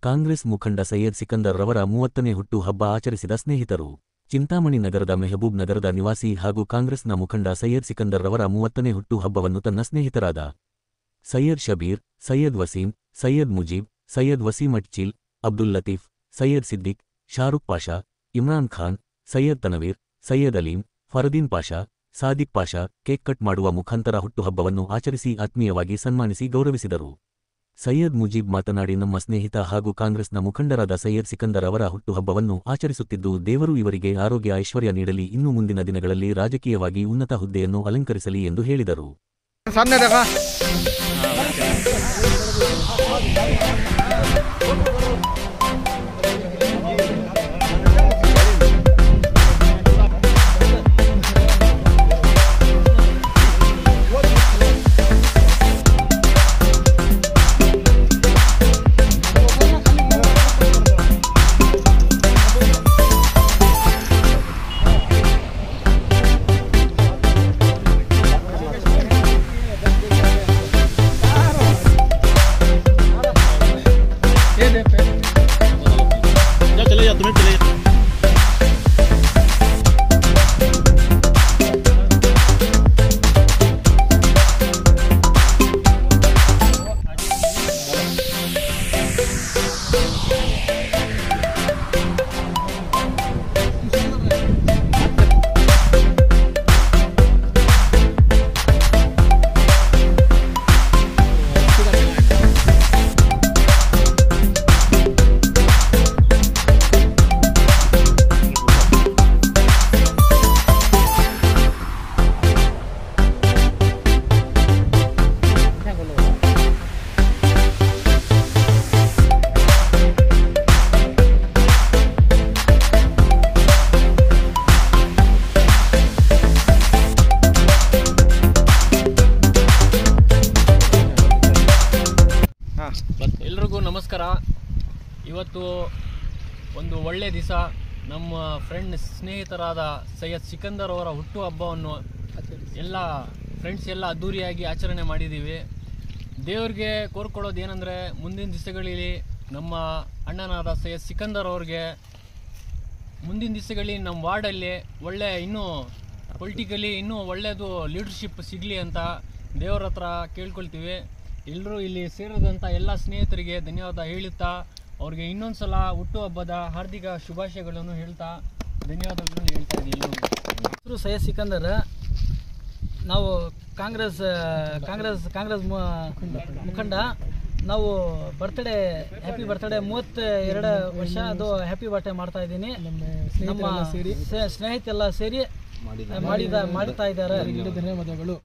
ಕಾಂಗ್ರೆಸ್ ಮುಖಂಡ ಸೈಯದ್ ಸಿಕಂದರ್ ರವರ 30ನೇ ಹುಟ್ಟು ಹಬ್ಬ ಆಚರಿಸಿದ ಸ್ನೇಹಿತರು. ಚಿಂತಾಮಣಿ ನಗರದ ಮೆಹಬೂಬ್ ನಗರದ ನಿವಾಸಿ ಹಾಗೂ ಕಾಂಗ್ರೆಸ್ನ ಮುಖಂಡ ಸೈಯದ್ ಸಿಕಂದರ್ ರವರ 30ನೇ ಹುಟ್ಟು ಹಬ್ಬವನ್ನು ತನ್ನ ಸ್ನೇಹಿತರಾದ ಸೈಯದ್ ಶಬೀರ್, ಸೈಯದ್ ವಸೀಂ, ಸೈಯದ್ ಮುಜೀಬ್, ಸೈಯದ್ ವಸೀಂ ಅಟ್ಚಿಲ್, ಅಬ್ದುಲ್ ಲತೀಫ್, ಸೈಯದ್ ಸಿದ್ದಿಕ್, ಶಾರುಖ್ ಪಾಷಾ, ಇಮ್ರಾನ್ ಖಾನ್, ಸೈಯದ್ ತನವೀರ್, ಸೈಯದ್ ಅಲೀಂ, ಫರದೀನ್ ಪಾಷಾ, ಸಾದಿಕ್ ಪಾಷಾ ಕೇಕ್ ಕಟ್ ಮಾಡುವ ಮುಖಾಂತರ ಹುಟ್ಟುಹಬ್ಬವನ್ನು ಆಚರಿಸಿ ಆತ್ಮೀಯವಾಗಿ ಸನ್ಮಾನಿಸಿ ಗೌರವಿಸಿದರು. ಸೈಯದ್ ಮುಜೀಬ್ ಮಾತನಾಡಿ, ನಮ್ಮ ಸ್ನೇಹಿತ ಹಾಗೂ ಕಾಂಗ್ರೆಸ್ನ ಮುಖಂಡರಾದ ಸೈಯದ್ ಸಿಕಂದರ್ ಅವರ ಹುಟ್ಟುಹಬ್ಬವನ್ನು ಆಚರಿಸುತ್ತಿದ್ದು, ದೇವರು ಇವರಿಗೆ ಆರೋಗ್ಯ ಐಶ್ವರ್ಯ ನೀಡಲಿ, ಇನ್ನು ಮುಂದಿನ ದಿನಗಳಲ್ಲಿ ರಾಜಕೀಯವಾಗಿ ಉನ್ನತ ಹುದ್ದೆಯನ್ನು ಅಲಂಕರಿಸಲಿ ಎಂದು ಹೇಳಿದರು. ಎಲ್ರಿಗೂ ನಮಸ್ಕಾರ. ಇವತ್ತು ಒಂದು ಒಳ್ಳೆ ದಿವಸ. ನಮ್ಮ ಸ್ನೇಹಿತರಾದ ಸೈಯದ್ ಸಿಕಂದರ್ ಅವರ ಹುಟ್ಟುಹಬ್ಬವನ್ನು ಎಲ್ಲ ಫ್ರೆಂಡ್ಸ್ ಎಲ್ಲ ಅದ್ದೂರಿಯಾಗಿ ಆಚರಣೆ ಮಾಡಿದ್ದೀವಿ. ದೇವ್ರಿಗೆ ಕೋರ್ಕೊಳ್ಳೋದು ಏನಂದರೆ, ಮುಂದಿನ ದಿವಸಗಳಲ್ಲಿ ನಮ್ಮ ಅಣ್ಣನಾದ ಸೈಯದ್ ಸಿಕಂದರ್ ಅವ್ರಿಗೆ ಮುಂದಿನ ದಿವಸಗಳಲ್ಲಿ ನಮ್ಮ ವಾರ್ಡಲ್ಲಿ ಇನ್ನೂ ಪೊಲಿಟಿಕಲಿ ಇನ್ನೂ ಒಳ್ಳೆಯದು ಲೀಡರ್ಶಿಪ್ ಸಿಗಲಿ ಅಂತ ದೇವ್ರ ಹತ್ರ ಕೇಳ್ಕೊಳ್ತೀವಿ. ಎಲ್ಲರೂ ಇಲ್ಲಿ ಸೇರಿದಂಥ ಎಲ್ಲ ಸ್ನೇಹಿತರಿಗೆ ಧನ್ಯವಾದ ಹೇಳುತ್ತಾ, ಅವ್ರಿಗೆ ಇನ್ನೊಂದು ಸಲ ಹುಟ್ಟುಹಬ್ಬದ ಹಾರ್ದಿಕ ಶುಭಾಶಯಗಳನ್ನು ಹೇಳ್ತಾ ಧನ್ಯವಾದಗಳನ್ನು ಹೇಳ್ತಾ ಇದ್ದೀವಿ. ಹೆಸರು ಸೈಯದ್ ಸಿಕಂದರ್. ನಾವು ಕಾಂಗ್ರೆಸ್ ಮುಖಂಡ. ನಾವು ಹ್ಯಾಪಿ ಬರ್ತ್ಡೇ 32 ವರ್ಷ ಅದು ಹ್ಯಾಪಿ ಬರ್ತ್ಡೇ ಮಾಡ್ತಾ ಇದ್ದೀನಿ. ನಮ್ಮ ಸ್ನೇಹಿತರೆಲ್ಲ ಸೇರಿ ಮಾಡ್ತಾ ಇದ್ದಾರೆ. ಧನ್ಯವಾದಗಳು.